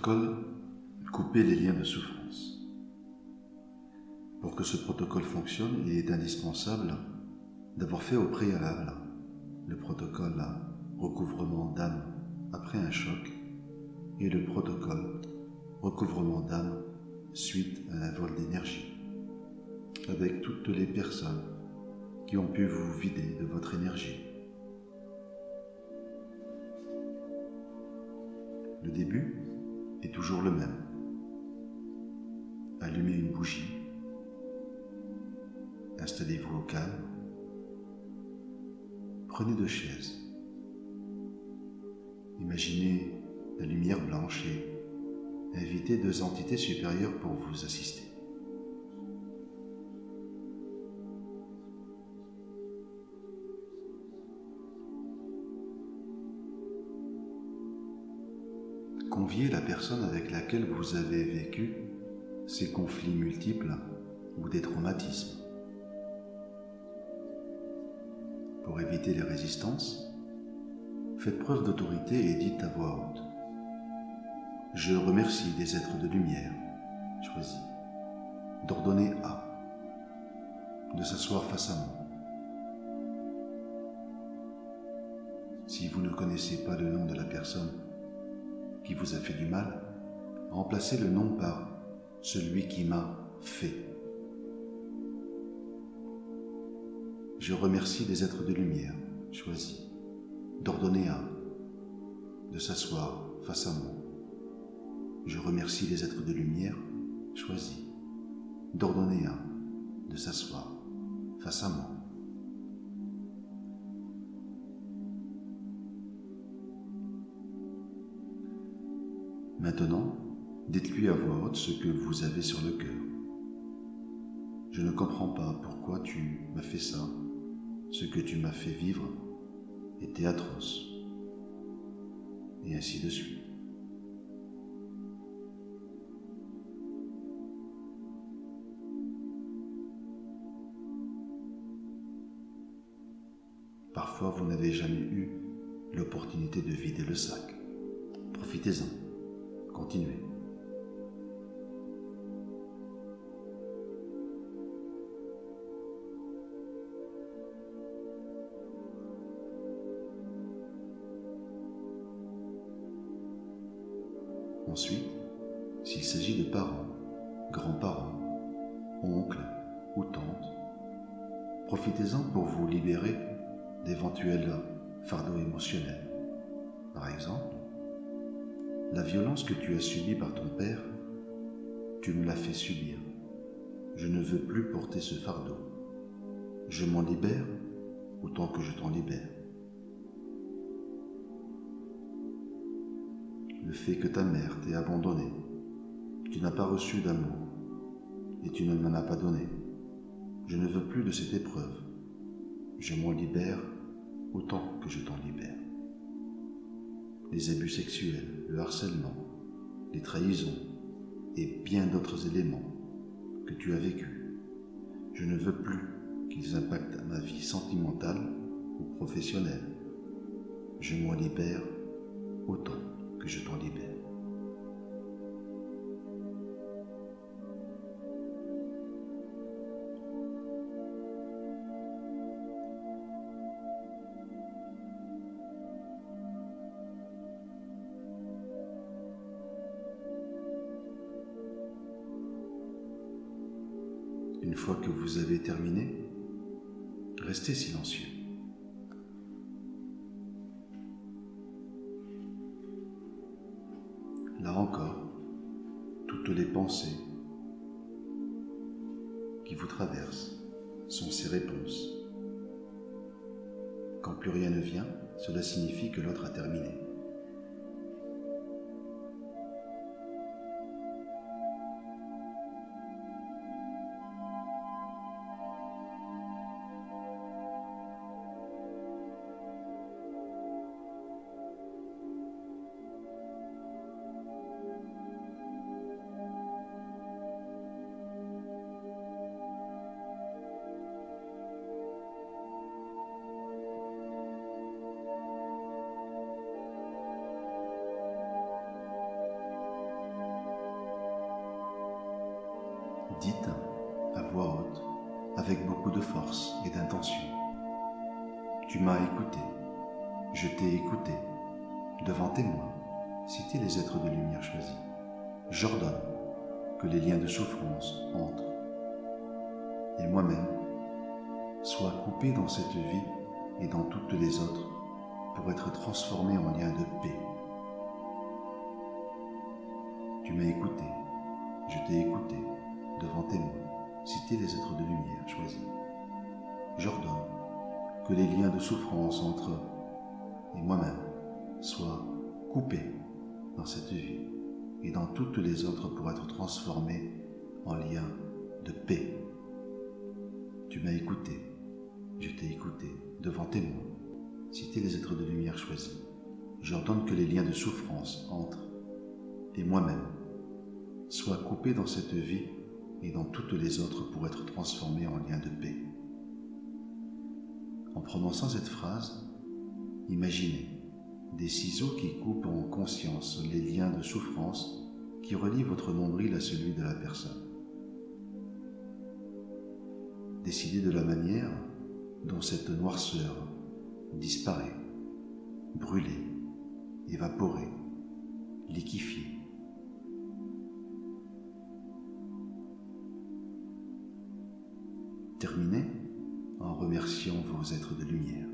protocole, couper les liens de souffrance. Pour que ce protocole fonctionne, il est indispensable d'avoir fait au préalable le protocole recouvrement d'âme après un choc et le protocole recouvrement d'âme suite à un vol d'énergie, avec toutes les personnes qui ont pu vous vider de votre énergie. Le début est toujours le même. Allumez une bougie, installez-vous au calme, prenez 2 chaises, imaginez la lumière blanche et invitez 2 entités supérieures pour vous assister. Conviez la personne avec laquelle vous avez vécu ces conflits multiples ou des traumatismes. Pour éviter les résistances, faites preuve d'autorité et dites à voix haute: je remercie des êtres de lumière choisis d'ordonner à de s'asseoir face à moi. Si vous ne connaissez pas le nom de la personne qui vous a fait du mal, remplacez le nom par celui qui m'a fait. Je remercie des êtres de lumière choisis d'ordonner à de s'asseoir face à moi. Je remercie les êtres de lumière choisis d'ordonner à de s'asseoir face à moi. Maintenant, dites-lui à voix haute ce que vous avez sur le cœur. Je ne comprends pas pourquoi tu m'as fait ça. Ce que tu m'as fait vivre était atroce. Et ainsi de suite. Parfois, vous n'avez jamais eu l'opportunité de vider le sac. Profitez-en. Continuez. Ensuite, s'il s'agit de parents, grands-parents, oncles ou tantes, profitez-en pour vous libérer d'éventuels fardeaux émotionnels. Par exemple, la violence que tu as subie par ton père, tu me l'as fait subir. Je ne veux plus porter ce fardeau. Je m'en libère autant que je t'en libère. Le fait que ta mère t'ait abandonné, tu n'as pas reçu d'amour et tu ne m'en as pas donné. Je ne veux plus de cette épreuve. Je m'en libère autant que je t'en libère. Les abus sexuels, le harcèlement, les trahisons et bien d'autres éléments que tu as vécus. Je ne veux plus qu'ils impactent ma vie sentimentale ou professionnelle. Je m'en libère autant que je t'en libère. Une fois que vous avez terminé, restez silencieux. Là encore, toutes les pensées qui vous traversent sont ces réponses. Quand plus rien ne vient, cela signifie que l'autre a terminé. avec beaucoup de force et d'intention. Tu m'as écouté, je t'ai écouté, devant témoin, citer les êtres de lumière choisis. J'ordonne que les liens de souffrance entrent, et moi-même sois coupé dans cette vie et dans toutes les autres pour être transformé en lien de paix. Tu m'as écouté, je t'ai écouté, devant témoin, citer les êtres de lumière choisis. J'ordonne que les liens de souffrance entre eux et moi-même soient coupés dans cette vie et dans toutes les autres pour être transformés en liens de paix. Tu m'as écouté, je t'ai écouté, devant témoin, citer les êtres de lumière choisis. J'ordonne que les liens de souffrance entrent et moi-même soient coupés dans cette vie et dans toutes les autres pour être transformés en liens de paix. En prononçant cette phrase, imaginez des ciseaux qui coupent en conscience les liens de souffrance qui relient votre nombril à celui de la personne. Décidez de la manière dont cette noirceur disparaît, brûlée, évaporée, liquéfiée. Terminez en remerciant vos êtres de lumière.